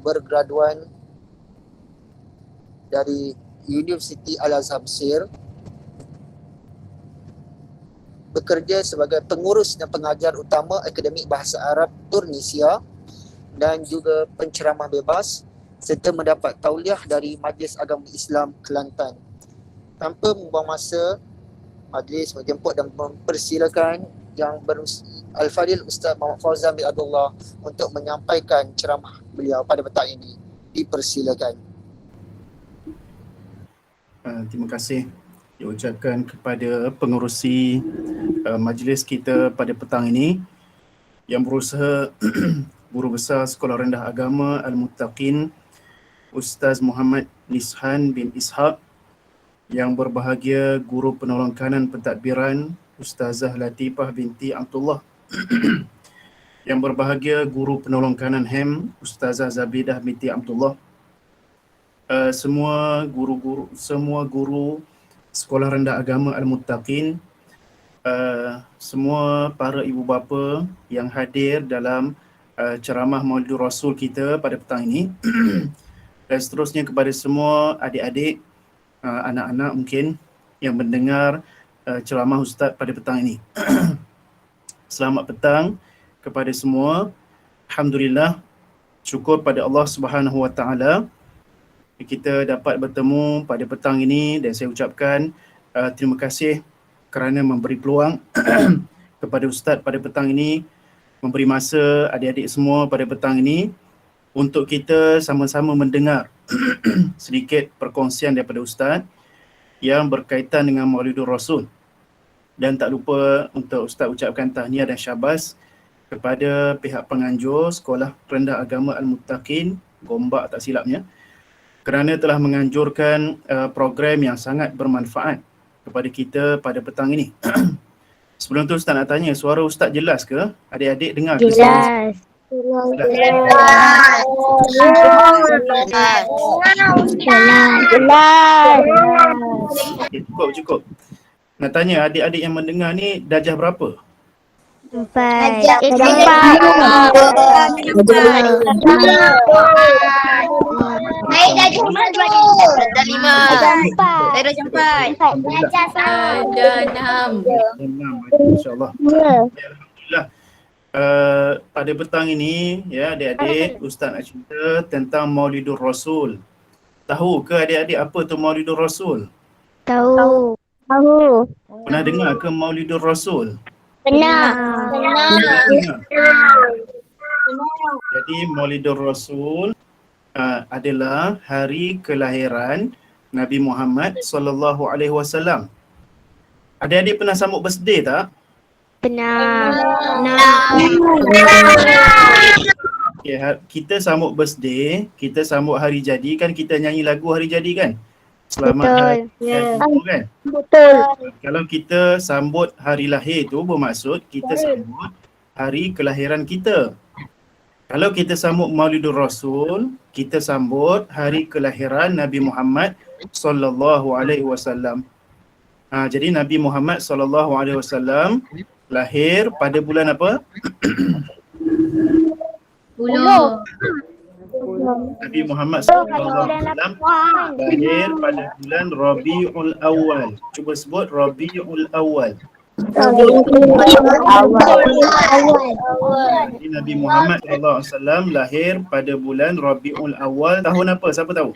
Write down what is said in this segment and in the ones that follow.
bergraduan dari Universiti Al-Azhar Mesir, bekerja sebagai pengurus dan pengajar utama Akademik Bahasa Arab Tunisia dan juga penceramah bebas, serta mendapat tauliah dari Majlis Agama Islam Kelantan. Tanpa membuang masa, majlis menjemput dan mempersilakan Yang Al-Fadil Ustaz Muhammad Fauzan bin Abdullah untuk menyampaikan ceramah beliau pada petang ini. Dipersilakan. Terima kasih diucapkan kepada pengerusi majlis kita pada petang ini yang berusaha Guru Besar Sekolah Rendah Agama Al-Muttaqin Ustaz Muhammad Nishan bin Ishaq, yang berbahagia Guru Penolong Kanan Pentadbiran Ustazah Latifah binti Abdullah, yang berbahagia Guru Penolong Kanan HEM Ustazah Zabidah binti Abdullah, semua guru Sekolah Rendah Agama Al-Muttaqin, semua para ibu bapa yang hadir dalam ceramah Maulidur Rasul kita pada petang ini dan seterusnya kepada semua adik-adik, anak-anak mungkin yang mendengar ceramah Ustaz pada petang ini. Selamat petang kepada semua. Alhamdulillah, syukur pada Allah Subhanahu Wa Taala kita dapat bertemu pada petang ini, dan saya ucapkan terima kasih kerana memberi peluang kepada Ustaz pada petang ini, memberi masa adik-adik semua pada petang ini untuk kita sama-sama mendengar sedikit perkongsian daripada Ustaz yang berkaitan dengan Maulidur Rasul. Dan tak lupa untuk Ustaz ucapkan tahniah dan syabas kepada pihak penganjur Sekolah Rendah Agama Al-Muttaqin, Gombak tak silapnya, kerana telah menganjurkan program yang sangat bermanfaat kepada kita pada petang ini. Sebelum tu Ustaz nak tanya, suara Ustaz jelas ke? Adik-adik dengar ke? Jelas. Okay, cukup. Nak tanya, adik-adik yang mendengar ni darjah berapa? 4. Saya dah jumpa dah 5. Saya dah jumpa. Dah 6. InsyaAllah. Alhamdulillah. Pada petang ini, ya adik-adik, Ustaz nak cerita tentang Maulidur Rasul. Tahu ke adik-adik apa tu Maulidur Rasul? Tahu. Pernah dengar ke Maulidur Rasul? Pernah. Jadi Maulidur Rasul adalah hari kelahiran Nabi Muhammad sallallahu alaihi wasallam. Adik-adik pernah sambut birthday tak? Pernah. Okay, kita sambut birthday, kita sambut hari jadi, kan kita nyanyi lagu hari jadi kan? Selamat hari jadi kan? Betul. Kalau kita sambut hari lahir tu bermaksud kita sambut hari kelahiran kita. Kalau kita sambut Maulidur Rasul, kita sambut hari kelahiran Nabi Muhammad sallallahu alaihi wasallam. Jadi Nabi Muhammad sallallahu alaihi wasallam lahir pada bulan apa? Nabi Muhammad sallallahu alaihi wasallam lahir pada bulan Rabiul Awal. Cuba sebut Rabiul Awal. Jadi Nabi Muhammad sallallahu alaihi wasallam lahir pada bulan Rabiul Awal. Tahun apa? Siapa tahu?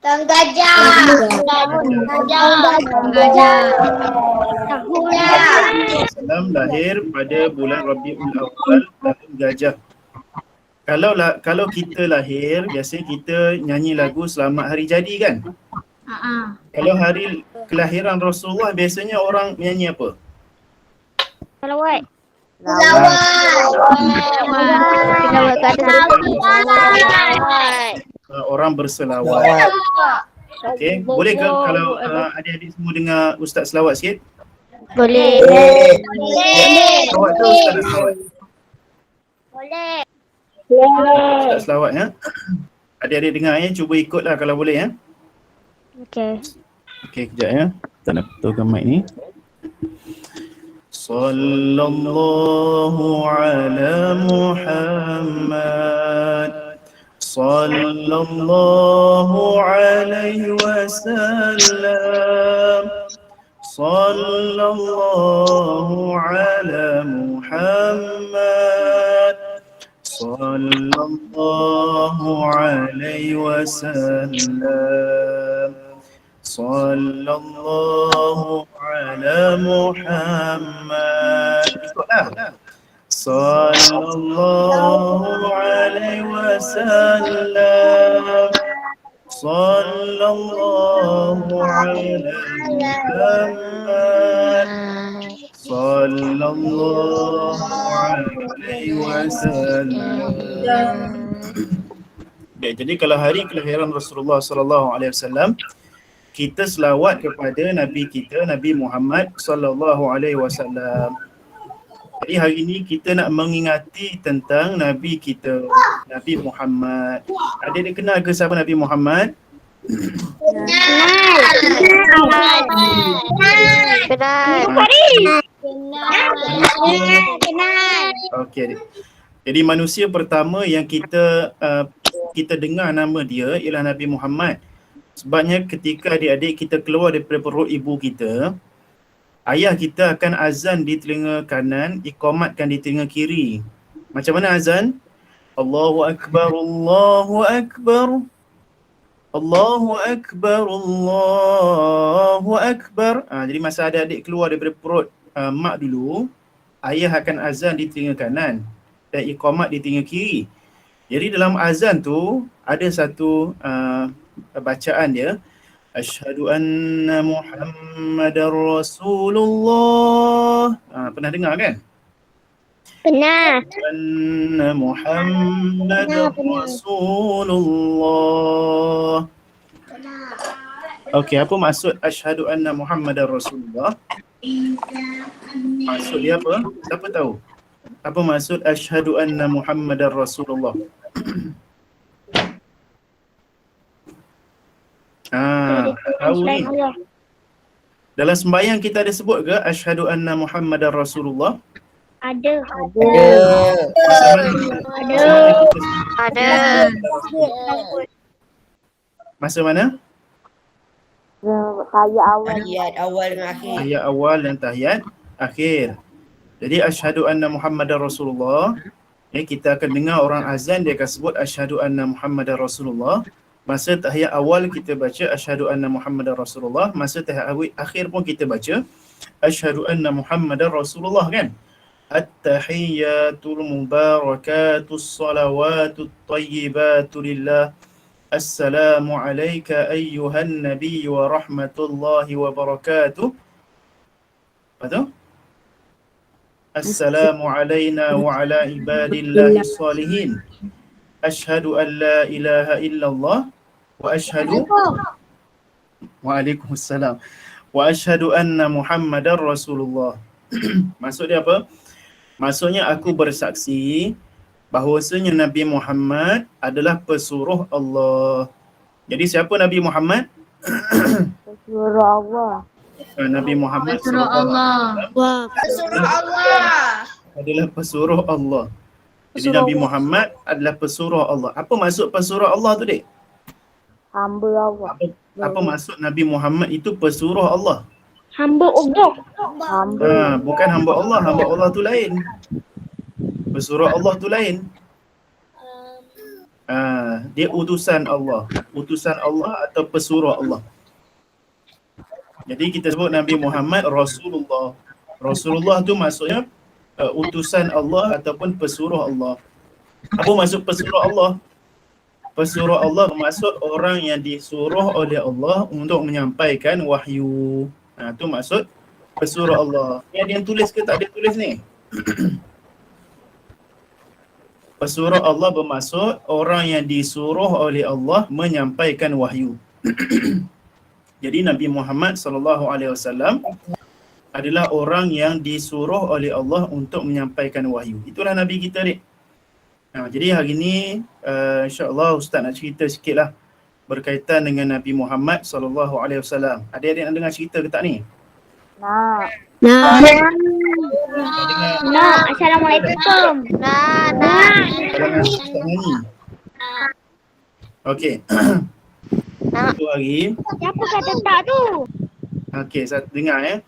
Tahun gajah. Islam lahir pada bulan Rabiul Awal, tahun gajah. Kalau kita lahir, biasanya kita nyanyi lagu Selamat Hari Jadi kan? Kalau hari kelahiran Rasulullah, biasanya orang nyanyi apa? Salawat. Orang berselawat. Okey, boleh ke kalau adik-adik semua dengar Ustaz selawat sikit? Boleh. Selawat tu Ustaz nak selawat. Ustaz selawat ya. Adik-adik dengar ya, cuba ikutlah kalau boleh ya. Okey. Okey, kejap ya. Kita nak betulkan mic ni. Sallallahu ala Muhammad sallallahu alaihi wasallam, sallallahu ala Muhammad, sallallahu alaihi wasallam, sallallahu ala Muhammad. Ikutlah. Sallallahu alaihi wasallam, sallallahu ala Muhammad, sallallahu alaihi wasallam. Baik, jadi kalau hari kelahiran Rasulullah sallallahu alaihi wasallam, kita selawat kepada Nabi kita, Nabi Muhammad sallallahu alaihi wasallam. Jadi hari ini kita nak mengingati tentang Nabi kita, Nabi Muhammad. Adik-adik kenal ke siapa Nabi Muhammad? Okey adik. Jadi manusia pertama yang kita dengar nama dia ialah Nabi Muhammad. Sebabnya ketika adik-adik kita keluar daripada perut ibu kita, ayah kita akan azan di telinga kanan, iqamatkan di telinga kiri. Macam mana azan? Allahu Akbar, Allahu Akbar, Allahu Akbar, Allahu Akbar. Jadi masa adik-adik keluar daripada perut mak dulu, ayah akan azan di telinga kanan dan iqamat di telinga kiri. Jadi dalam azan tu ada satu bacaan dia, Asyhadu anna Muhammadar Rasulullah. Pernah dengar kan? Benar. Anna Muhammadar Rasulullah. Okey, apa maksud asyhadu anna Muhammadar Rasulullah? Maksud dia apa? Siapa tahu? Apa maksud asyhadu anna Muhammadar Rasulullah? Tahu ni. Dalam sembahyang kita ada sebut ke asyhadu anna Muhammadar Rasulullah? Ada. Ada. Masa mana? Tahiyat awal dengan akhir. Tahiyat awal dan tahiyat akhir. Jadi asyhadu anna Muhammadar Rasulullah, kita akan dengar orang azan dia akan sebut asyhadu anna Muhammadar Rasulullah. Masa tahiyat awal kita baca asyhadu anna Muhammadar Rasulullah, masa tahiyat akhir pun kita baca asyhadu anna Muhammadar Rasulullah kan? At-tahiyyatul mubarakatus salawatut tayyibatu lillah. Assalamu alayka ayyuhan nabiy wa rahmatullahi wa barakatuh. Apa tu? Assalamu alayna wa ala ibadillahi salihin. Asyhadu an la ilaha illallah wa asyhadu Waalaikumsalam. Wa asyhadu anna Muhammadar Rasulullah. Maksud dia apa? Maksudnya aku bersaksi bahawasanya Nabi Muhammad adalah pesuruh Allah. Jadi siapa Nabi Muhammad? Pesuruh Allah. Nabi Muhammad Surah Allah. Rasulullah Allah. adalah pesuruh Allah. Jadi Nabi Muhammad adalah pesuruh Allah. Apa maksud pesuruh Allah tu, Dik? Hamba Allah. Apa maksud Nabi Muhammad itu pesuruh Allah? Hamba Allah. Hamba. Bukan hamba Allah tu lain. Pesuruh Allah tu lain. Dia utusan Allah atau pesuruh Allah. Jadi kita sebut Nabi Muhammad Rasulullah. Rasulullah tu maksudnya utusan Allah ataupun pesuruh Allah. Apa maksud pesuruh Allah? Pesuruh Allah bermaksud orang yang disuruh oleh Allah untuk menyampaikan wahyu. Tu maksud pesuruh Allah. Ni ada yang tulis ke tak ada tulis ni? Pesuruh Allah bermaksud orang yang disuruh oleh Allah menyampaikan wahyu. Jadi Nabi Muhammad SAW adalah orang yang disuruh oleh Allah untuk menyampaikan wahyu. Itulah Nabi kita, Dik. Jadi hari ni insya-Allah Ustaz nak cerita sikitlah berkaitan dengan Nabi Muhammad SAW. Adik-adik nak dengar cerita ke tak ni? Nak. Nak. Assalamualaikum. Jangan Ustaz nyanyi. Okey. Satu hari, Siapa kata tak tu? okey, dengar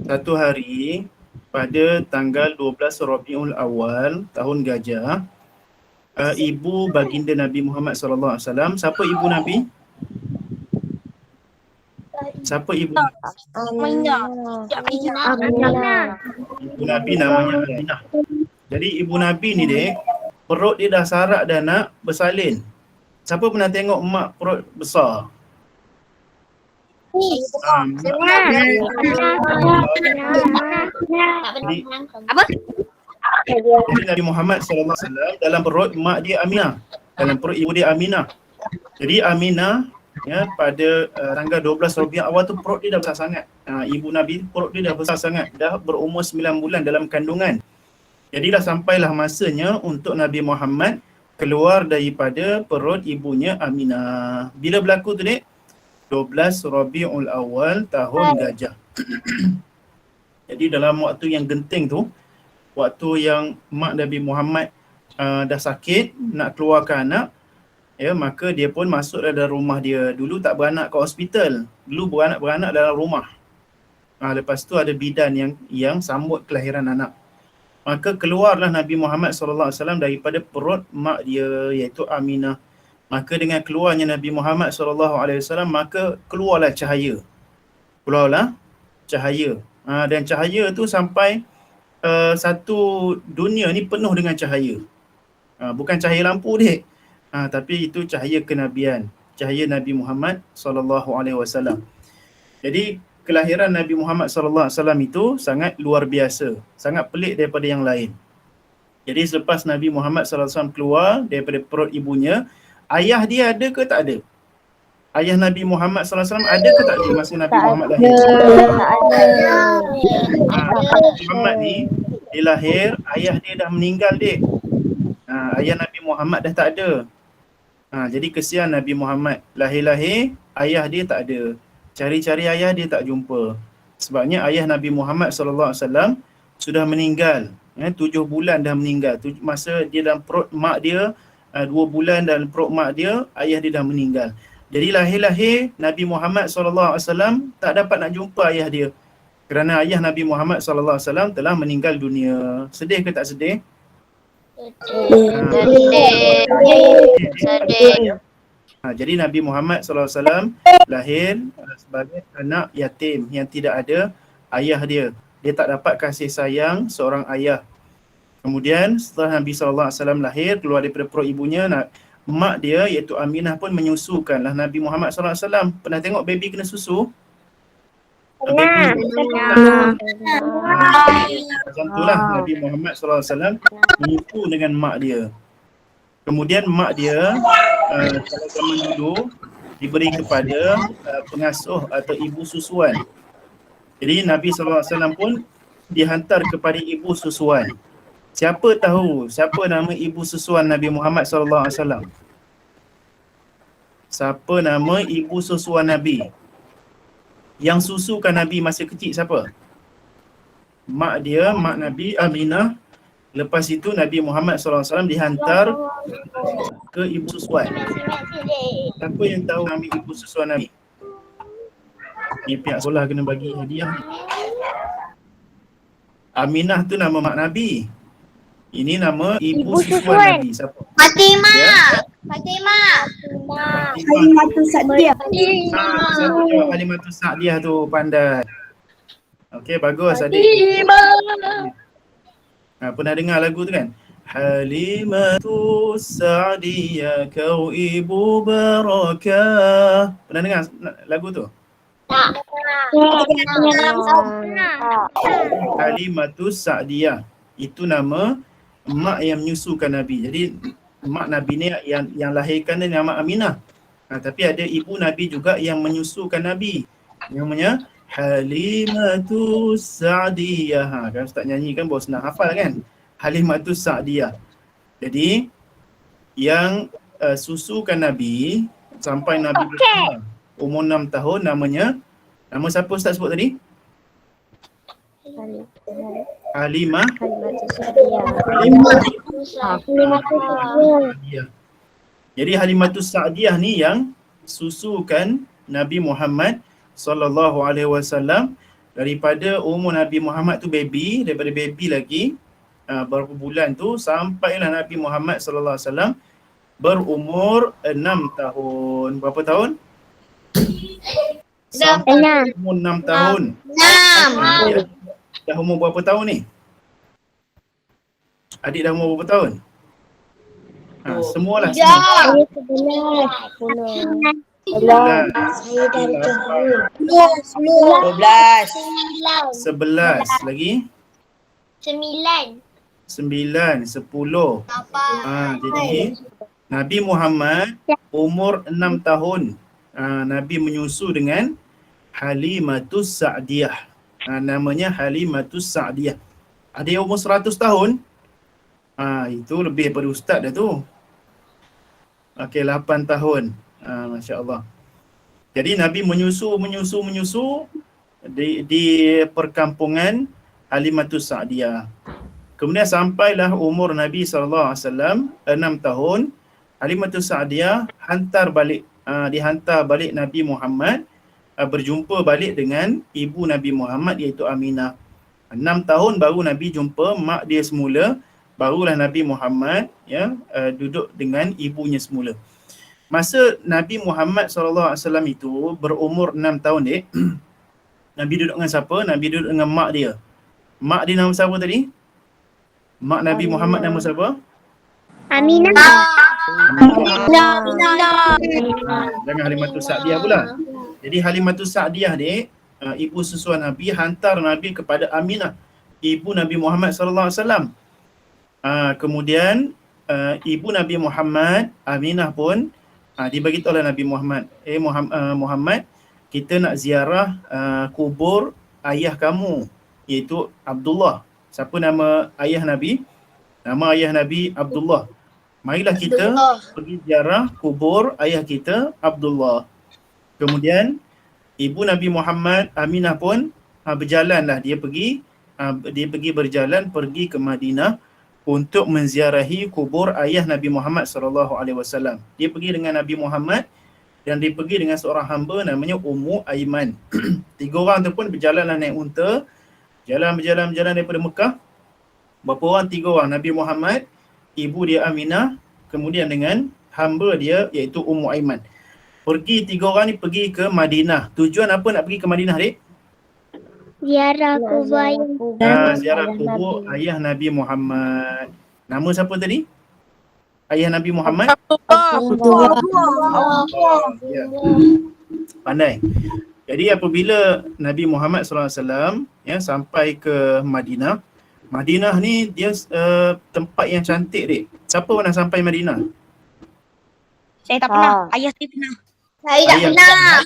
Satu hari pada tanggal 12 Rabiul Awal tahun Gajah, ibu baginda Nabi Muhammad sallallahu alaihi wasallam. Siapa ibu Nabi? Siapa ibu? Aminah. Ibu Nabi namanya Aminah. Jadi ibu Nabi ni perut dia dah sarak dah nak bersalin. Siapa pernah tengok mak perut besar? Apa? Jadi Nabi Muhammad sallallahu alaihi wasallam dalam perut mak dia Aminah, dalam perut ibu dia Aminah. Jadi Aminah pada tanggal 12 Rabiul Awal tu perut dia dah besar sangat. Ibu Nabi perut dia dah besar sangat, dah berumur 9 bulan dalam kandungan. Jadilah sampailah masanya untuk Nabi Muhammad keluar daripada perut ibunya Aminah. Bila berlaku tu 12 Rabiul Awal tahun Gajah. Jadi dalam waktu yang genting tu, waktu yang mak Nabi Muhammad dah sakit nak keluarkan anak, maka dia pun masuk dalam rumah dia. Dulu tak beranak kat hospital, dulu beranak dalam rumah. Lepas tu ada bidan yang sambut kelahiran anak. Maka keluarlah Nabi Muhammad SAW daripada perut mak dia, iaitu Aminah. Maka dengan keluarnya Nabi Muhammad SAW, maka keluarlah cahaya. Dan cahaya tu sampai satu dunia ni penuh dengan cahaya. Bukan cahaya lampu tapi itu cahaya kenabian, cahaya Nabi Muhammad SAW. Jadi kelahiran Nabi Muhammad SAW itu sangat luar biasa, sangat pelik daripada yang lain. Jadi selepas Nabi Muhammad SAW keluar daripada perut ibunya, ayah dia ada ke tak ada? Ayah Nabi Muhammad SAW ada ke tak ada masa Nabi Muhammad lahir? Nabi Muhammad ni, dia lahir, ayah dia dah meninggal ayah Nabi Muhammad dah tak ada. Jadi kesian Nabi Muhammad, lahir-lahir, ayah dia tak ada. Cari-cari ayah dia tak jumpa. Sebabnya ayah Nabi Muhammad SAW sudah meninggal. 7 bulan dah meninggal. Masa dia dalam perut mak dia, 2 bulan dalam perut mak dia, ayah dia dah meninggal. Jadi lahir-lahir Nabi Muhammad SAW tak dapat nak jumpa ayah dia. Kerana ayah Nabi Muhammad SAW telah meninggal dunia. Sedih ke tak sedih? Sedih. Jadi Nabi Muhammad SAW lahir sebagai anak yatim yang tidak ada ayah dia. Dia tak dapat kasih sayang seorang ayah. Kemudian setelah Nabi SAW lahir, keluar daripada perut ibunya, mak dia iaitu Aminah pun menyusukanlah Nabi Muhammad SAW. Pernah tengok baby kena susu? Macam itulah Nabi Muhammad SAW menyusu dengan mak dia. Kemudian mak dia kalau zaman dulu diberi kepada pengasuh atau ibu susuan. Jadi Nabi SAW pun dihantar kepada ibu susuan. Siapa tahu siapa nama ibu susuan Nabi Muhammad SAW? Siapa nama ibu susuan Nabi? Yang susukan Nabi masa kecil siapa? Mak dia, mak Nabi Aminah. Lepas itu Nabi Muhammad SAW dihantar ke ibu susuan. Siapa yang tahu nama ibu susuan Nabi? Ni pihak sekolah kena bagi hadiah. Aminah tu nama mak Nabi. Ini nama ibu susuan Nabi. Siapa? Fatimah. Halimatus Sa'diyah. Siapa jawab Halimatus Sa'diyah tu pandai. Okey, bagus adik. Pernah dengar lagu tu kan? Halimatus Sa'diyah kau ibu barakah. Pernah dengar lagu tu? Halimatus Sa'diyah itu nama mak yang menyusukan Nabi. Jadi mak Nabi ni yang lahirkan dia nama Aminah. Tapi ada ibu Nabi juga yang menyusukan Nabi. Namanya Halimatus Sa'diyah. Kan Ustaz nyanyi kan baru senang hafal kan? Halimatus Sa'diyah. Jadi yang susukan Nabi sampai Nabi besar umur 6 tahun nama siapa Ustaz sebut tadi? Halimatus Sa'diyah. Jadi Halimatus Sa'diyah ni yang susukan Nabi Muhammad sallallahu alaihi wasallam daripada umur Nabi Muhammad tu baby, daripada baby lagi berapa bulan tu sampailah Nabi Muhammad sallallahu alaihi wasallam berumur 6 tahun. Berapa tahun? Sampai umur 6 tahun. 6. Dah umur berapa tahun ni? Adik dah umur berapa tahun? Semualah. 11 lagi 9. 9, 10. Jadi Nabi Muhammad umur 6 tahun. Nabi menyusu dengan Halimatus Sa'diyah. Namanya Halimatus Sa'diyah. Ada yang umur 100 tahun. Itu lebih daripada ustaz dah tu. Okey, 8 tahun. Masya Allah. Jadi Nabi menyusu di perkampungan Halimatus Sa'diyah. Kemudian sampailah umur Nabi SAW 6 tahun. Halimatus Sa'diyah dihantar balik Nabi Muhammad, berjumpa balik dengan ibu Nabi Muhammad iaitu Aminah. 6 tahun baru Nabi jumpa mak dia semula, barulah Nabi Muhammad duduk dengan ibunya semula. Masa Nabi Muhammad SAW itu berumur 6 tahun dek, Nabi duduk dengan siapa? Nabi duduk dengan mak dia. Mak dia nama siapa tadi? Mak Nabi Muhammad nama siapa? Aminah. Jangan Halimatus Sa'diyah pula. Jadi Halimatus Sa'diyah dek, ibu susuan Nabi, hantar Nabi kepada Aminah, ibu Nabi Muhammad SAW. Kemudian ibu Nabi Muhammad, Aminah pun dibagi tahu oleh Nabi Muhammad, Muhammad, kita nak ziarah kubur ayah kamu iaitu Abdullah. Siapa nama ayah Nabi? Nama ayah Nabi Abdullah. Marilah kita pergi ziarah kubur ayah kita Abdullah. Kemudian ibu Nabi Muhammad, Aminah pun berjalanlah, dia pergi berjalan pergi ke Madinah untuk menziarahi kubur ayah Nabi Muhammad SAW. Dia pergi dengan Nabi Muhammad dan dia pergi dengan seorang hamba namanya Ummu Aiman. 3 orang tu pun berjalanlah naik unta, berjalan daripada Mekah. Berapa orang? 3 orang. Nabi Muhammad, ibu dia Aminah, kemudian dengan hamba dia iaitu Ummu Aiman. Pergi 3 orang ni pergi ke Madinah. Tujuan apa nak pergi ke Madinah, dek? Ziarah kubur. Ziarah kubur ayah Nabi Muhammad. Nama siapa tadi? Ayah Nabi Muhammad? Ya. Pandai. Jadi apabila Nabi Muhammad SAW sampai ke Madinah, Madinah ni dia tempat yang cantik, dek. Siapa pernah sampai Madinah? Saya tak pernah. Ayah saya pernah. Saya tak pernah.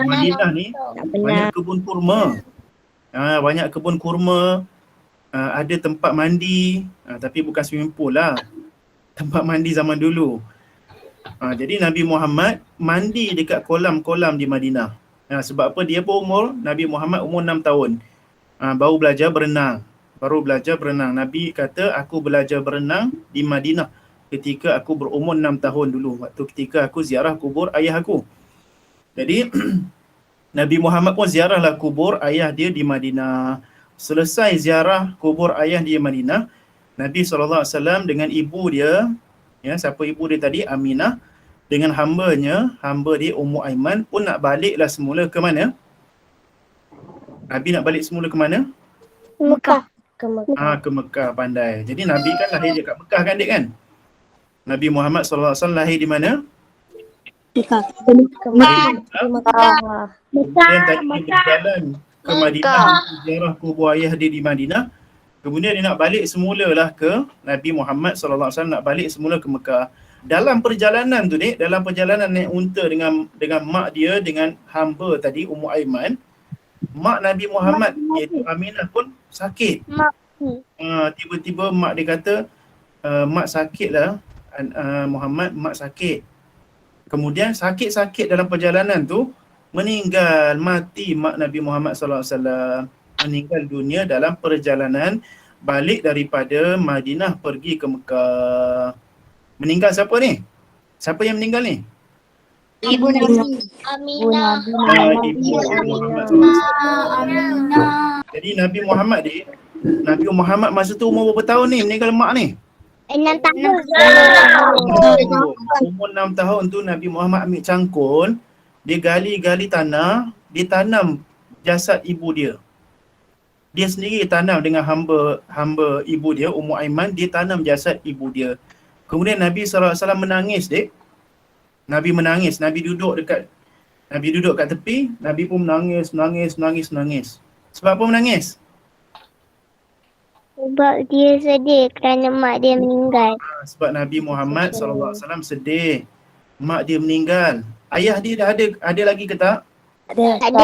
Madinah ni banyak kebun kurma. Banyak kebun kurma. Ada tempat mandi, tapi bukan swimming pool lah. Tempat mandi zaman dulu. Jadi Nabi Muhammad mandi dekat kolam-kolam di Madinah. Sebab apa? Dia pun Nabi Muhammad umur 6 tahun. Baru belajar berenang. Nabi kata, aku belajar berenang di Madinah ketika aku berumur 6 tahun dulu. Waktu ketika aku ziarah kubur ayah aku. Jadi Nabi Muhammad pun ziarahlah kubur ayah dia di Madinah. Selesai ziarah kubur ayah dia di Madinah, Nabi SAW dengan ibu dia, siapa ibu dia tadi? Aminah, dengan hamba dia Ummu Aiman pun nak baliklah semula ke mana? Nabi nak balik semula ke mana? Mekah. Ke Mekah, pandai. Jadi Nabi kan lahir dekat Mekah kan, dek kan? Nabi Muhammad SAW lahir di mana? Mekah. Kemudian tadi dia berjalan ke Madinah, ziarah kubur ayah dia di Madinah. Kemudian dia nak balik semulalah ke Nabi Muhammad SAW, nak balik semula ke Mekah. Dalam perjalanan tu, dek, dalam perjalanan naik unta dengan mak dia, dengan hamba tadi Ummu Aiman, mak Nabi Muhammad iaitu Aminah pun sakit. Tiba-tiba mak dia kata, mak sakit lah, Muhammad, mak sakit. Kemudian sakit-sakit dalam perjalanan tu meninggal, mati mak Nabi Muhammad SAW. Meninggal dunia dalam perjalanan balik daripada Madinah pergi ke Mekah. Meninggal siapa ni? Siapa yang meninggal ni? Ibu Nabi. Aminah. Ibu Muhammad SAW. Jadi Nabi Muhammad Nabi Muhammad masa tu umur berapa tahun ni meninggal mak ni? 6 tahun. Umur 6 tahun tu Nabi Muhammad ambil cangkul, dia gali-gali tanah, dia tanam jasad ibu dia. Dia sendiri tanam dengan hamba ibu dia, Ummu Aiman, dia tanam jasad ibu dia. Kemudian Nabi SAW menangis, dek. Nabi menangis, Nabi duduk kat tepi, Nabi pun menangis. Sebab apa menangis? Sebab dia sedih kerana mak dia meninggal. Sebab Nabi Muhammad SAW sedih. Mak dia meninggal. Ayah dia dah ada lagi ke tak? Ada.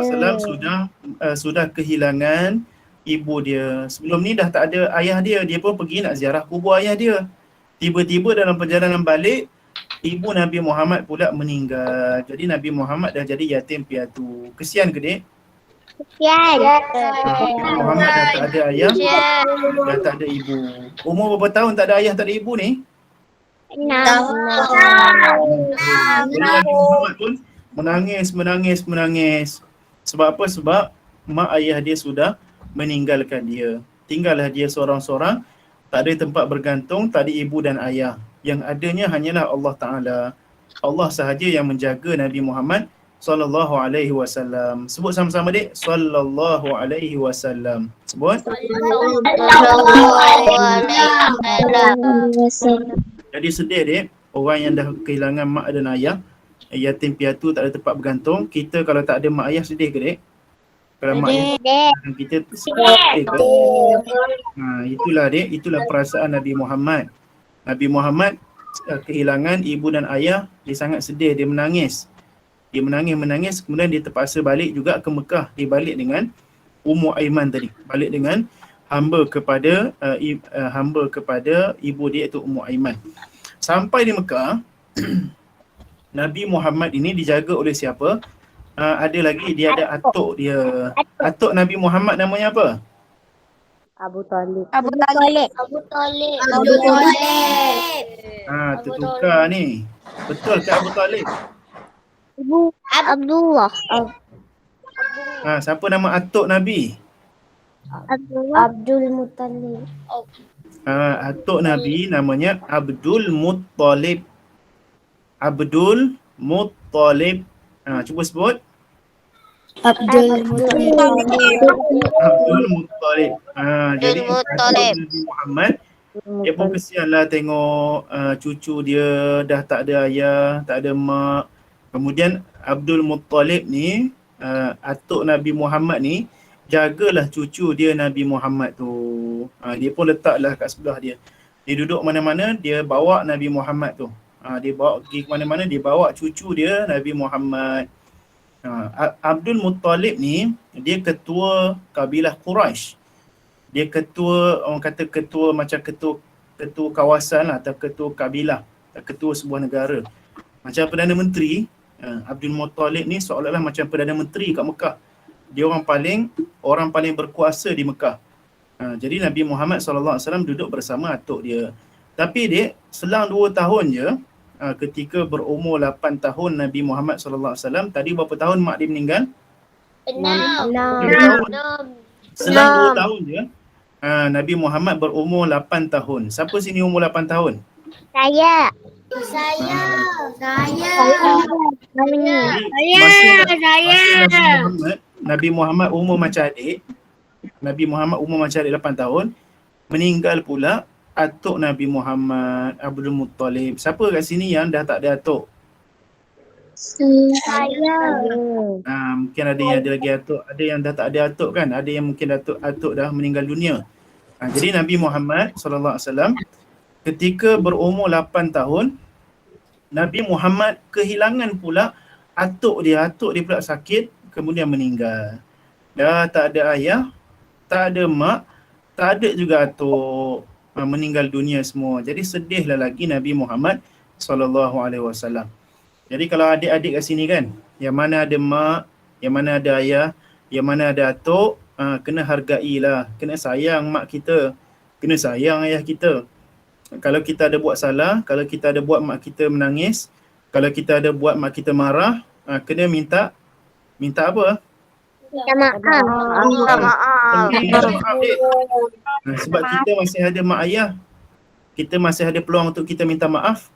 SAW sudah kehilangan ibu dia. Sebelum ni dah tak ada ayah dia. Dia pun pergi nak ziarah kubur ayah dia. Tiba-tiba dalam perjalanan balik, ibu Nabi Muhammad pula meninggal. Jadi Nabi Muhammad dah jadi yatim piatu. Kesian ke, dek? Kesian. Muhammad dah tak ada ayah, dah tak ada ibu. Umur berapa tahun tak ada ayah, tak ada ibu ni? 6. Jadi Nabi Muhammad pun menangis. Sebab apa? Sebab mak ayah dia sudah meninggalkan dia. Tinggallah dia seorang-seorang, tak ada tempat bergantung, tak ada ibu dan ayah. Yang adanya hanyalah Allah Ta'ala. Allah sahaja yang menjaga Nabi Muhammad sallallahu alaihi wasallam. Sebut sama-sama, dek. Sallallahu alaihi wasallam. Sebut. Jadi sedih, dek. Orang yang dah kehilangan mak dan ayah, yatim piatu, tak ada tempat bergantung. Kita kalau tak ada mak ayah sedih ke, dek? Kalau mak ayah kita sedih ke? Itulah, dek. Itulah perasaan Nabi Muhammad. Nabi Muhammad kehilangan ibu dan ayah, dia sangat sedih, dia menangis. Dia menangis, kemudian dia terpaksa balik juga ke Mekah. Dia balik dengan Ummu Aiman tadi. Balik dengan hamba kepada ibu dia, iaitu Ummu Aiman. Sampai di Mekah, Nabi Muhammad ini dijaga oleh siapa? Ada lagi, dia ada atuk dia. Atuk Nabi Muhammad namanya apa? Abu Talib. Tertukar ni. Betul ke Abu Talib? Ibu Abdullah. Siapa nama atuk Nabi? Abdul Muttalib. Atuk Nabi namanya Abdul Muttalib. Abdul Muttalib. Cuba sebut. Abdul Muttalib. Abdul Muttalib. Jadi Nabi Muhammad, dia pun kesianlah tengok cucu dia dah tak ada ayah, tak ada mak. Kemudian Abdul Muttalib ni, atuk Nabi Muhammad ni, jagalah cucu dia Nabi Muhammad tu. Dia pun letaklah kat sebelah dia. Dia duduk mana-mana, dia bawa Nabi Muhammad tu. Dia bawa pergi ke mana-mana, dia bawa cucu dia Nabi Muhammad. Abdul Muttalib ni, dia ketua kabilah Quraisy. Dia ketua, orang kata ketua macam ketua kawasan lah, atau ketua kabilah, ketua sebuah negara. Macam Perdana Menteri, Abdul Muttalib ni seolah-olah macam Perdana Menteri kat Mekah. Dia orang paling berkuasa di Mekah. Jadi Nabi Muhammad SAW duduk bersama atuk dia. Tapi dia selang 2 tahun je, ketika berumur 8 tahun Nabi Muhammad SAW, tadi berapa tahun mak dia meninggal? 6. Selang 2 tahun je, Nabi Muhammad berumur 8 tahun. Siapa sini umur 8 tahun? Saya. Nabi Muhammad umur macam adik. Nabi Muhammad umur macam adik 8 tahun. Meninggal pula atuk Nabi Muhammad, Abdul Muttalib. Siapa kat sini yang dah tak ada atuk? Saya. Mungkin ada yang ada lagi atuk, ada yang dah tak ada atuk kan? Ada yang mungkin atuk dah meninggal dunia. Jadi Nabi Muhammad SAW ketika berumur 8 tahun, Nabi Muhammad kehilangan pula atuk dia. Atuk dia pula sakit, kemudian meninggal. Dah tak ada ayah, tak ada mak, tak ada juga atuk, meninggal dunia semua. Jadi sedihlah lagi Nabi Muhammad SAW. Jadi kalau adik-adik kat sini kan, yang mana ada mak, yang mana ada ayah, yang mana ada atuk, kena hargailah, kena sayang mak kita. kena sayang ayah kita. Kalau kita ada buat salah, kalau kita ada buat mak kita menangis, kalau kita ada buat mak kita marah, kena minta apa? Minta maaf. Minta maaf. Minta maaf, Dek. Sebab kita masih ada mak ayah, kita masih ada peluang untuk kita minta maaf.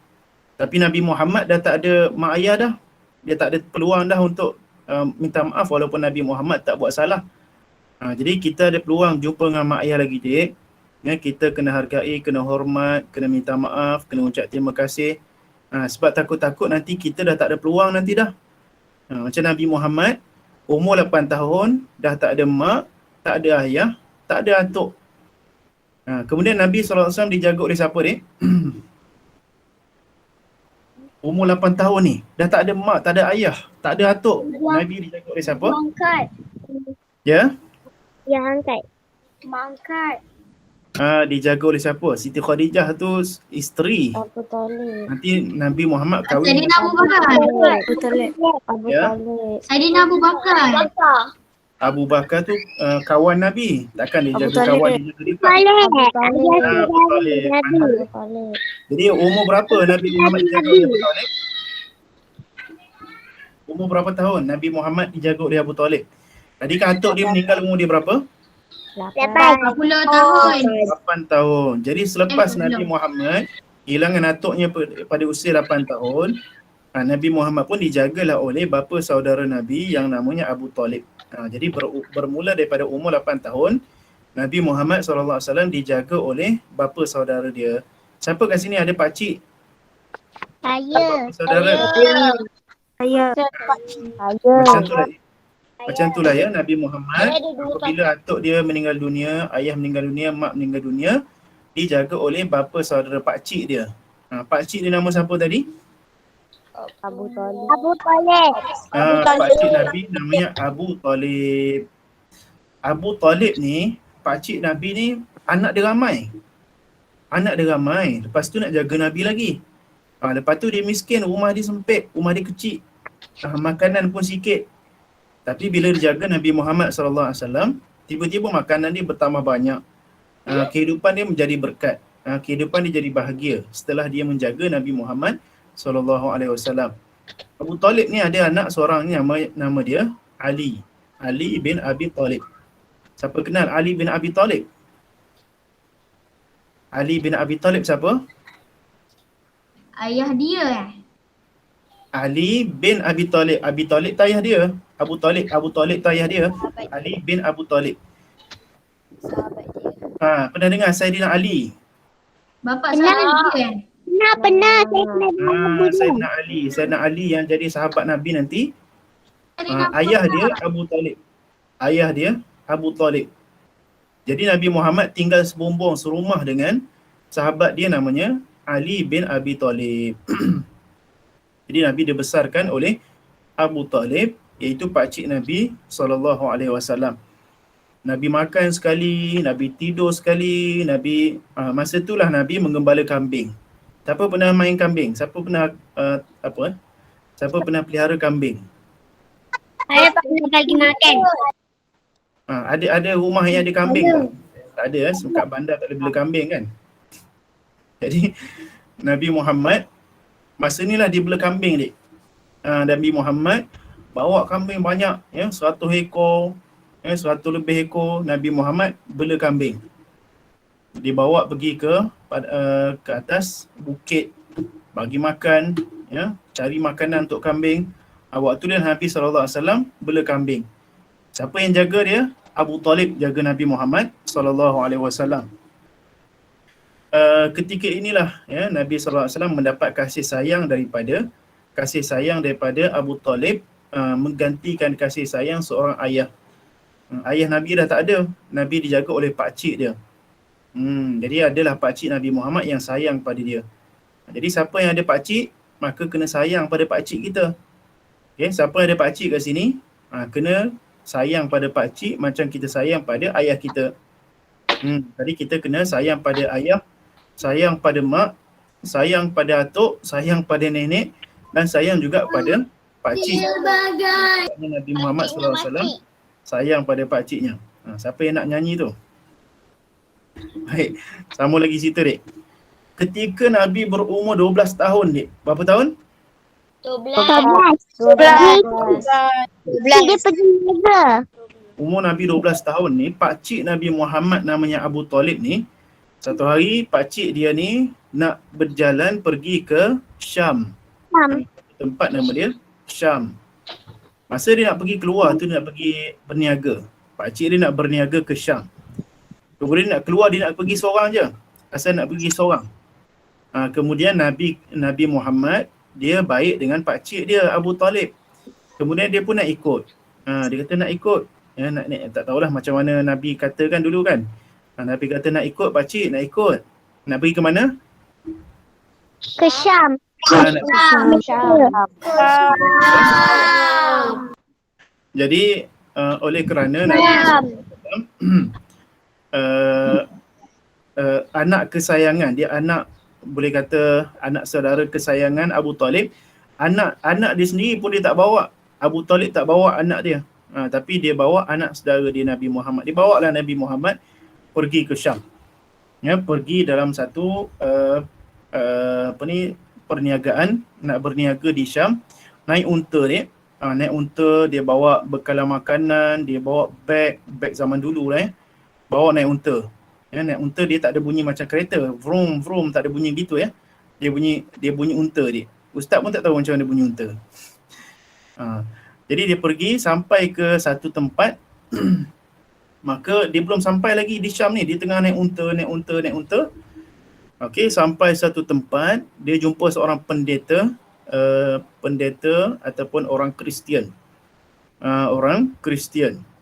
Tapi Nabi Muhammad dah tak ada mak ayah dah. Dia tak ada peluang dah untuk minta maaf walaupun Nabi Muhammad tak buat salah. Jadi kita ada peluang jumpa dengan mak ayah lagi, Dek. Ya, kita kena hargai, kena hormat, kena minta maaf, kena ucap terima kasih. Sebab takut-takut nanti kita dah tak ada peluang nanti dah. Macam Nabi Muhammad, umur 8 tahun, dah tak ada mak, tak ada ayah, tak ada atuk. Kemudian Nabi SAW dijaga oleh siapa, Dek? Umur 8 tahun ni, dah tak ada mak, tak ada ayah, tak ada atuk. Nabi dijaga oleh siapa? Mangkat. Ya? Yang angkat. Mangkat. Dijaga oleh siapa? Siti Khadijah tu isteri. Abu Talib. Nanti Nabi Muhammad kahwin Saidina Abu Bakar. Abu Talib. Abu Ya. Talib. Saidina Abu Bakar. Abu Bakar tu kawan Nabi. Takkan dia Abu jaga Talib. kawan dia jaga dia. Abu Abu Talib. Talib. Abu Talib. Jadi umur berapa Nabi Muhammad dijaga oleh Abu Talib? Umur berapa tahun Nabi Muhammad dijaga oleh Abu Talib? Tadi kan atuk dia meninggal umur dia berapa? 8 40 tahun. 8 tahun. Jadi selepas belum. Nabi Muhammad kehilangan atuknya pada usia 8 tahun, Nabi Muhammad pun dijagalah oleh bapa saudara Nabi yang namanya Abu Talib. Jadi bermula daripada umur 8 tahun, Nabi Muhammad SAW dijaga oleh bapa saudara dia. Siapa kat sini ada pakcik? Saya. Saudara? Saya. Macam tu lah ya Nabi Muhammad. Apabila atuk dia meninggal dunia, ayah meninggal dunia, mak meninggal dunia, dijaga oleh bapa saudara pakcik dia. Pakcik dia nama siapa tadi? Abu Talib. Abu Talib. Pakcik Nabi namanya Abu Talib. Abu Talib ni, pakcik Nabi ni anak dia ramai. Anak dia ramai. Lepas tu nak jaga Nabi lagi. Lepas tu dia miskin, rumah dia sempit, rumah dia kecil. Makanan pun sikit. Tapi bila dijaga Nabi Muhammad SAW, tiba-tiba makanan dia bertambah banyak. Kehidupan dia menjadi berkat. Kehidupan dia jadi bahagia setelah dia menjaga Nabi Muhammad SAW. Abu Talib ni ada anak seorang ni nama dia Ali. Ali bin Abi Talib. Siapa kenal Ali bin Abi Talib? Ali bin Abi Talib siapa? Ayah dia Ali bin Abi Talib. Abi Talib tu ayah dia. Abu Talib tu ayah dia. Ali bin Abu Talib. Pernah dengar Saidina Ali? Bapak saudara dia Pernah. Saidina Ali yang jadi sahabat Nabi nanti. Ayah dia Abu Talib. Ayah dia Abu Talib. Jadi Nabi Muhammad tinggal sebumbung serumah dengan sahabat dia namanya Ali bin Abi Talib. Jadi Nabi dibesarkan oleh Abu Talib, iaitu pakcik Nabi SAW. Nabi makan sekali, Nabi tidur sekali, Nabi masa itulah Nabi menggembala kambing. Siapa pernah main kambing? Siapa pernah Siapa pernah pelihara kambing? Saya pernah bagi makan. Ada rumah yang ada kambing tak? Tak ada, kat bandar tak ada bela kambing kan? Jadi Nabi Muhammad masa inilah dia bela kambing, Dek. Nabi Muhammad bawa kambing banyak, 100 ekor, 100 lebih ekor. Nabi Muhammad bela kambing. Dibawa pergi ke atas bukit, bagi makan, cari makanan untuk kambing. Waktu dia Nabi SAW bela kambing. Siapa yang jaga dia? Abu Talib jaga Nabi Muhammad SAW. Ketika inilah Nabi SAW mendapat kasih sayang daripada Abu Talib, menggantikan kasih sayang seorang ayah. Ayah Nabi dah tak ada, Nabi dijaga oleh pakcik dia. Jadi adalah pakcik Nabi Muhammad yang sayang pada dia. Jadi siapa yang ada pakcik, maka kena sayang pada pakcik kita. Siapa yang ada pakcik kat sini, kena sayang pada pakcik macam kita sayang pada ayah kita. Tadi kita kena sayang pada ayah, sayang pada mak, sayang pada atuk, sayang pada nenek, dan sayang juga pada pakcik. Nabi Muhammad SAW sayang pada pakciknya. Siapa yang nak nyanyi tu? Baik, sama lagi cerita dek. Ketika Nabi berumur 12 tahun dek. Berapa tahun? 12. Dia pergi niaga. Umur Nabi 12 tahun ni, pakcik Nabi Muhammad namanya Abu Talib ni, satu hari pakcik dia ni nak berjalan pergi ke Syam. Tempat nama dia Syam. Masa dia nak pergi keluar tu, dia nak pergi berniaga. Pakcik dia nak berniaga ke Syam. Kemudian nak keluar, dia nak pergi seorang je. Asal nak pergi seorang. Kemudian Nabi Muhammad, dia baik dengan pakcik dia Abu Talib. Kemudian dia pun nak ikut. Dia kata nak ikut. Ya, tak tahulah macam mana Nabi katakan dulu kan. Nabi kata nak ikut pakcik, nak ikut. Nak pergi ke mana? Ke Syam. Nak pergi. Jadi oleh kerana Nabi anak kesayangan, dia anak, boleh kata anak saudara kesayangan Abu Talib, anak dia sendiri pun dia tak bawa. Abu Talib tak bawa anak dia. Tapi dia bawa anak saudara dia Nabi Muhammad. Dia bawalah Nabi Muhammad pergi ke Syam. Ya, pergi dalam satu perniagaan, nak berniaga di Syam, naik unta dia. Naik unta, dia bawa bekalan makanan, dia bawa beg zaman dulu lah bawa naik unta. Ya, naik unta dia tak ada bunyi macam kereta, vroom vroom, tak ada bunyi gitu ya. Dia bunyi unta dia. Ustaz pun tak tahu macam mana bunyi unta. Jadi dia pergi sampai ke satu tempat. Maka dia belum sampai lagi di Syam ni, dia tengah naik unta. Okey, sampai satu tempat, dia jumpa seorang pendeta ataupun orang Kristian.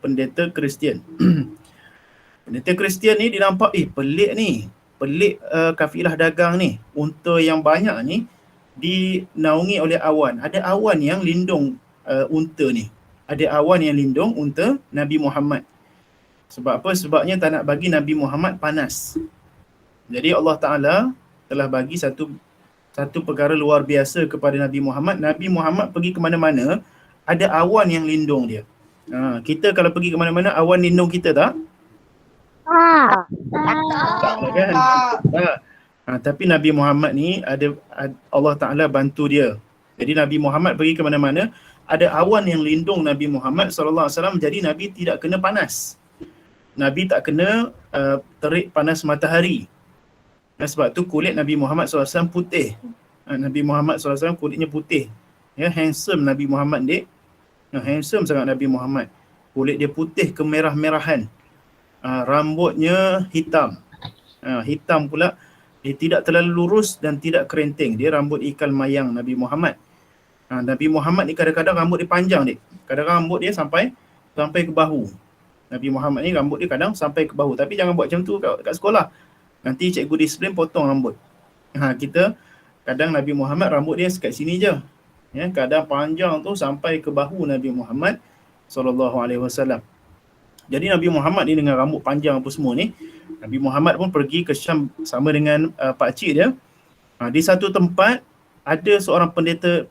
Pendeta Kristian. Pendeta Kristian ni dia nampak, pelik kafilah dagang ni. Unta yang banyak ni dinaungi oleh awan. Ada awan yang lindung unta ni. Ada awan yang lindung unta Nabi Muhammad. Sebab apa? Sebabnya tak nak bagi Nabi Muhammad panas. Jadi Allah Ta'ala telah bagi satu perkara luar biasa kepada Nabi Muhammad. Nabi Muhammad pergi ke mana-mana, ada awan yang lindung dia. Kita kalau pergi ke mana-mana, awan lindung kita tak? Tak lah kan? Tapi Nabi Muhammad ni ada Allah Ta'ala bantu dia. Jadi Nabi Muhammad pergi ke mana-mana, ada awan yang lindung Nabi Muhammad SAW, jadi Nabi tidak kena panas. Nabi tak kena terik panas matahari. Sebab tu kulit Nabi Muhammad SAW putih. Nabi Muhammad SAW kulitnya putih. Ya, handsome Nabi Muhammad dek. Handsome sangat Nabi Muhammad. Kulit dia putih kemerah-merahan. Rambutnya hitam. Hitam pula. Dia tidak terlalu lurus dan tidak kerinting. Dia rambut ikal mayang Nabi Muhammad. Nabi Muhammad ni kadang-kadang rambut dia panjang dek. Kadang-kadang rambut dia sampai ke bahu. Nabi Muhammad ni rambut dia kadang sampai ke bahu. Tapi jangan buat macam tu kat sekolah. Nanti cikgu disiplin potong rambut. Kita kadang Nabi Muhammad rambut dia sekat sini je. Ya, kadang panjang tu sampai ke bahu Nabi Muhammad SAW. Jadi Nabi Muhammad ni dengan rambut panjang apa semua ni, Nabi Muhammad pun pergi ke Syam sama dengan pakcik dia. Di satu tempat ada seorang pendeta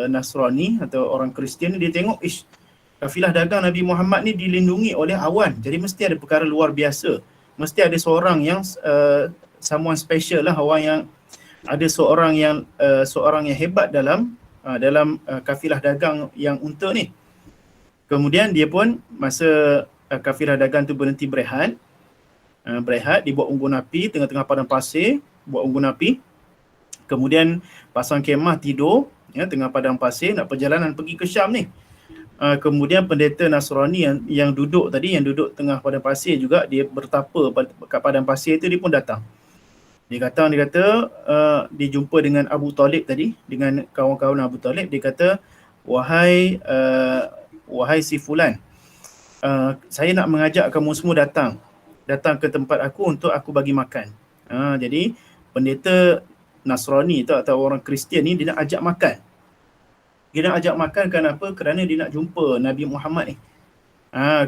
Nasrani atau orang Kristian ni, dia tengok kafilah dagang Nabi Muhammad ni dilindungi oleh awan. Jadi mesti ada perkara luar biasa. Mesti ada seorang yang someone special lah, orang yang ada seorang yang hebat dalam kafilah dagang yang unta ni. Kemudian dia pun masa kafilah dagang tu berhenti berehat, dia buat unggun api tengah-tengah padang pasir, buat unggun api. Kemudian pasang kemah tidur ya tengah padang pasir, nak perjalanan pergi ke Syam ni. Kemudian pendeta Nasrani yang duduk tengah padang pasir juga, dia bertapa kat padang pasir tu, dia pun datang. Dia kata dia jumpa dengan Abu Talib tadi, dengan kawan-kawan Abu Talib. Dia kata, wahai si fulan, saya nak mengajak kamu semua datang ke tempat aku untuk aku bagi makan. Jadi pendeta Nasrani tu atau orang Kristian ni, dia nak ajak makan. Dia nak ajak makan kenapa? Kerana dia nak jumpa Nabi Muhammad ni.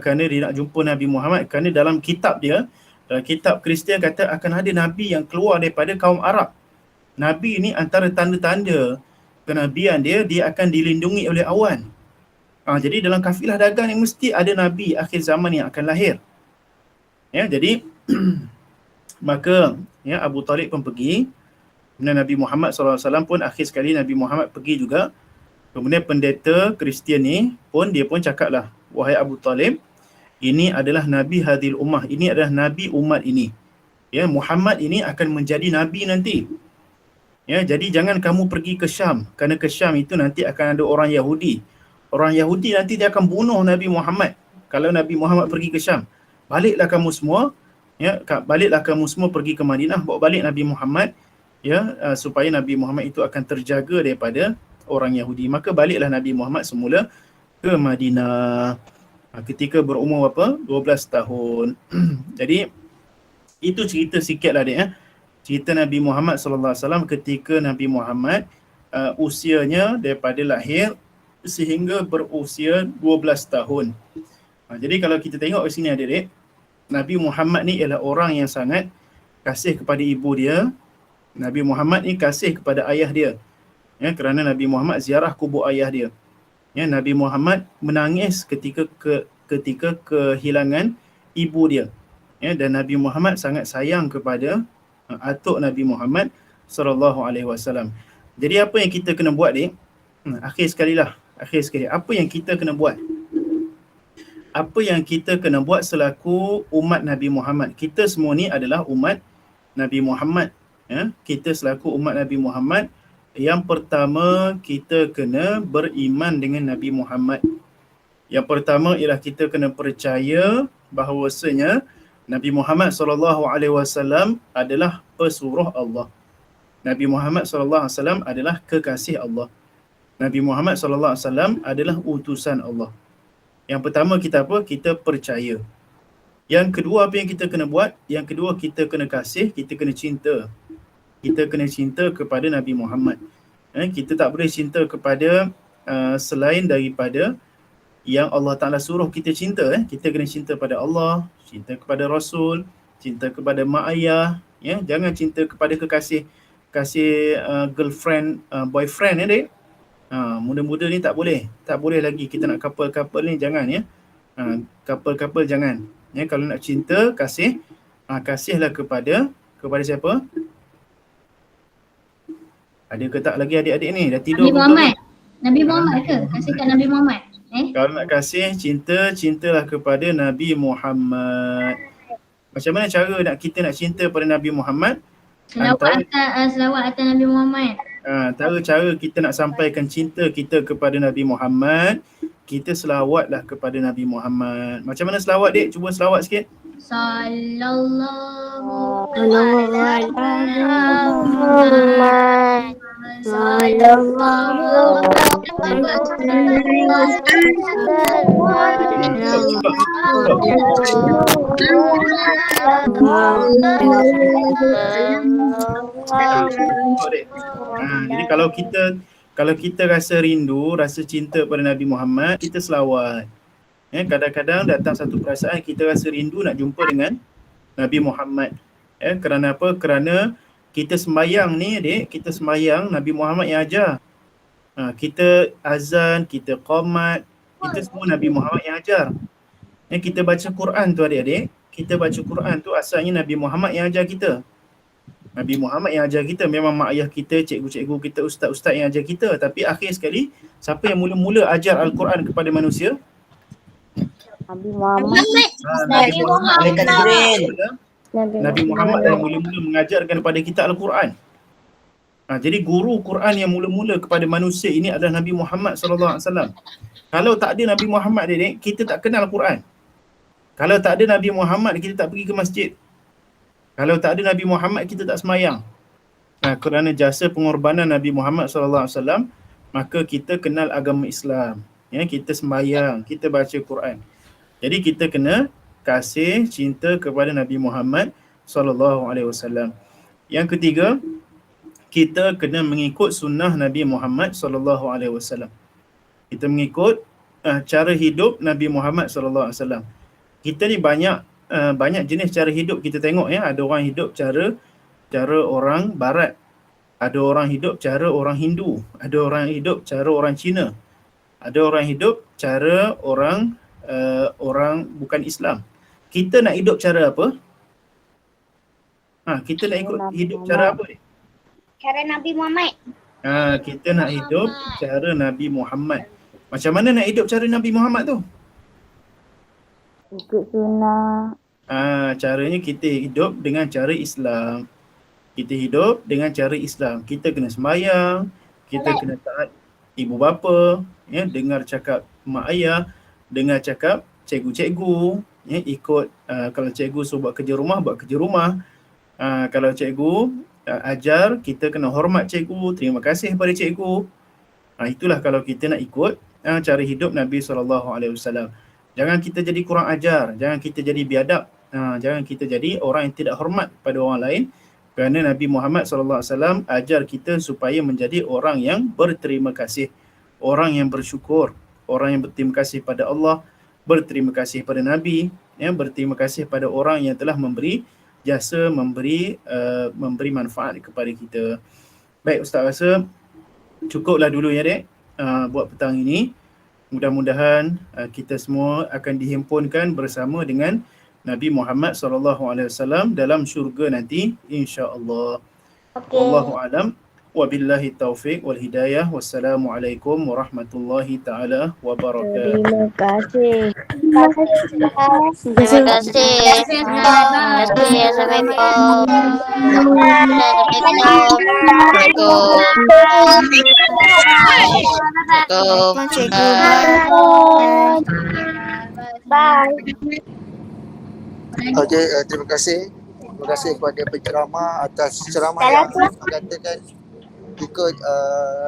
Kerana dia nak jumpa Nabi Muhammad. Kerana dalam kitab dia, dalam kitab Kristian kata akan ada Nabi yang keluar daripada kaum Arab. Nabi ni antara tanda-tanda kenabian dia akan dilindungi oleh awan. Jadi dalam kafilah dagang ni mesti ada Nabi akhir zaman yang akan lahir. Ya, jadi maka ya Abu Talib pun pergi. Kemudian Nabi Muhammad SAW pun akhir sekali Nabi Muhammad pergi juga. Kemudian pendeta Kristian ni pun dia pun cakaplah, wahai Abu Talib, ini adalah Nabi hadil ummah, ini adalah Nabi umat ini. Ya, Muhammad ini akan menjadi Nabi nanti. Ya, jadi jangan kamu pergi ke Syam, kerana ke Syam itu nanti akan ada orang Yahudi. Orang Yahudi nanti dia akan bunuh Nabi Muhammad. Kalau Nabi Muhammad pergi ke Syam, baliklah kamu semua, ya, baliklah kamu semua pergi ke Madinah, bawa balik Nabi Muhammad, ya, supaya Nabi Muhammad itu akan terjaga daripada orang Yahudi. Maka baliklah Nabi Muhammad semula ke Madinah ketika berumur berapa? 12 tahun. Jadi itu cerita sikit lah dia. Cerita Nabi Muhammad SAW ketika Nabi Muhammad usianya daripada lahir sehingga berusia 12 tahun. Jadi kalau kita tengok di sini adik-adik, Nabi Muhammad ni ialah orang yang sangat kasih kepada ibu dia. Nabi Muhammad ni kasih kepada ayah dia. Ya, kerana Nabi Muhammad ziarah kubur ayah dia. Ya, Nabi Muhammad menangis ketika kehilangan ibu dia. Ya, dan Nabi Muhammad sangat sayang kepada atuk Nabi Muhammad SAW. Jadi apa yang kita kena buat ni? Akhir sekali, apa yang kita kena buat? Apa yang kita kena buat selaku umat Nabi Muhammad? Kita semua ni adalah umat Nabi Muhammad. Ya, kita selaku umat Nabi Muhammad, yang pertama kita kena beriman dengan Nabi Muhammad. Yang pertama ialah kita kena percaya bahawasanya Nabi Muhammad SAW adalah pesuruh Allah. Nabi Muhammad SAW adalah kekasih Allah. Nabi Muhammad SAW adalah utusan Allah. Yang pertama kita apa? Kita percaya. Yang kedua apa yang kita kena buat? Yang kedua kita kena kasih, kita kena cinta. Kita kena cinta kepada Nabi Muhammad. Kita tak boleh cinta kepada selain daripada yang Allah Ta'ala suruh kita cinta. Kita kena cinta pada Allah, cinta kepada Rasul, cinta kepada mak ayah. Ya? Jangan cinta kepada kekasih, girlfriend, boyfriend ya dek. Muda-muda ni tak boleh. Tak boleh lagi kita nak couple ni, jangan ya. Couple jangan. Ya, kalau nak cinta, kasih, kasihlah kepada siapa? Ada ke tak lagi adik-adik ni? Dah tidur? Nabi Muhammad. Nabi Muhammad ke? Kasih kat Nabi Muhammad. Kalau nak kasih, cintalah kepada Nabi Muhammad. Macam mana cara kita nak cinta pada Nabi Muhammad? Selawat atas Nabi Muhammad. Antara cara kita nak sampaikan cinta kita kepada Nabi Muhammad, kita selawatlah kepada Nabi Muhammad. Macam mana selawat dek? Cuba selawat sikit. Sallallahu Muhammad. Jadi kalau kita rasa rindu, rasa cinta pada Nabi Muhammad, kita selawat. Kadang-kadang datang satu perasaan kita rasa rindu nak jumpa dengan Nabi Muhammad. Kerana apa? Kerana kita sembahyang ni adik, kita sembahyang Nabi Muhammad yang ajar. Kita azan, kita qamat, kita semua Nabi Muhammad yang ajar. Kita baca Quran tu adik-adik, kita baca Quran tu asalnya Nabi Muhammad yang ajar kita. Nabi Muhammad yang ajar kita, memang mak ayah kita, cikgu-cikgu kita, ustaz-ustaz yang ajar kita. Tapi akhir sekali, siapa yang mula-mula ajar Al-Quran kepada manusia? Nabi Muhammad. Nabi Muhammad. Nabi Muhammad yang mula-mula mengajarkan kepada kita Al-Quran. Jadi guru Quran yang mula-mula kepada manusia ini adalah Nabi Muhammad SAW. Kalau tak ada Nabi Muhammad ni, kita tak kenal Quran. Kalau tak ada Nabi Muhammad, kita tak pergi ke masjid. Kalau tak ada Nabi Muhammad, kita tak semayang. Kerana jasa pengorbanan Nabi Muhammad SAW, maka kita kenal agama Islam. Kita sembahyang, kita baca Quran. Jadi kita kena kasih cinta kepada Nabi Muhammad SAW. Yang ketiga, kita kena mengikut sunnah Nabi Muhammad SAW. Kita mengikut cara hidup Nabi Muhammad SAW. Kita ni banyak jenis cara hidup kita tengok ya. Ada orang hidup cara orang Barat. Ada orang hidup cara orang Hindu. Ada orang hidup cara orang Cina. Ada orang hidup cara orang bukan Islam. kita nak hidup cara apa? Kita nak ikut hidup cara apa? Cara Nabi Muhammad. Kita nak hidup cara Nabi Muhammad. Macam mana nak hidup cara Nabi Muhammad tu? Ikut sunnah. Caranya kita hidup dengan cara Islam. Kita hidup dengan cara Islam. Kita kena sembahyang, kita kena taat ibu bapa, ya, dengar cakap mak ayah, dengar cakap cikgu-cikgu, ya, ikut kalau cikgu suruh buat kerja rumah, buat kerja rumah. Kalau cikgu ajar, kita kena hormat cikgu, terima kasih kepada cikgu. Itulah kalau kita nak ikut cara hidup Nabi SAW. Jangan kita jadi kurang ajar, jangan kita jadi biadab, jangan kita jadi orang yang tidak hormat pada orang lain, kerana Nabi Muhammad SAW ajar kita supaya menjadi orang yang berterima kasih, orang yang bersyukur, orang yang berterima kasih pada Allah, berterima kasih pada Nabi, ya, berterima kasih pada orang yang telah memberi jasa, memberi manfaat kepada kita. Baik, Ustaz rasa cukuplah dulu ya dek buat petang ini. Mudah-mudahan kita semua akan dihimpunkan bersama dengan Nabi Muhammad SAW dalam syurga nanti, insya-Allah. Wallahu a'lam. Wabillahi taufiq wal hidayah. Wassalamualaikum warahmatullahi taala wabarakatuh. Terima kasih. Terima kasih. Assalamualaikum. Bye. Okey, terima kasih. Terima kasih kepada penceramah atas ceramah yang mengatakan ikut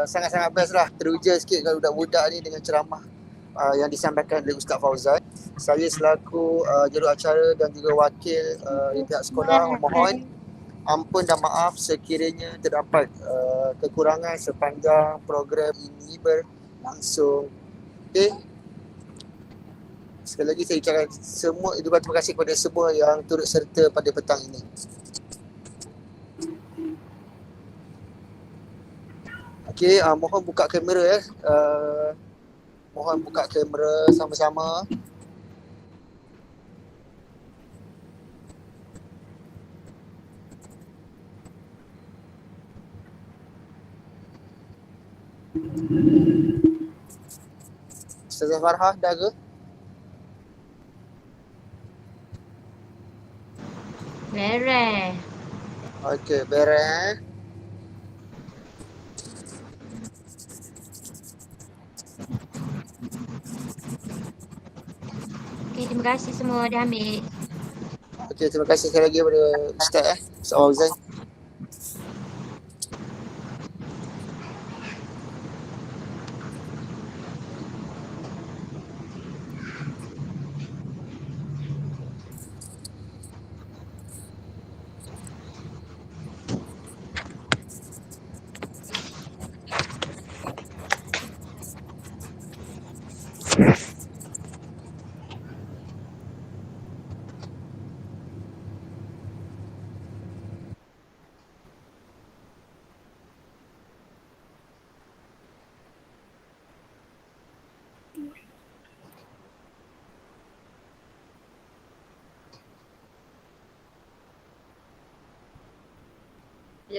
sangat-sangat best lah. Teruja sikit kalau budak-budak ni dengan ceramah yang disampaikan oleh Ustaz Fauzan. Saya selaku juruacara dan juga wakil di pihak sekolah memohon ampun dan maaf sekiranya terdapat kekurangan sepanjang program ini berlangsung. Okey. Sekali lagi saya ucapkan terima kasih kepada semua yang turut serta pada petang ini. Okey, mohon buka kamera ya. Mohon buka kamera sama-sama. Ustazah Farhah dah ke? Beres. Okey, beres. Okey, terima kasih semua dah ambil. Okey, terima kasih sekali lagi kepada Ustaz Ustaz Fauzan.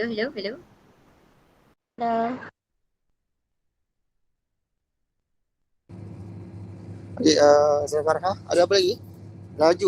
Hello. Okey, Ustazah Farhah, ada apa lagi? Laju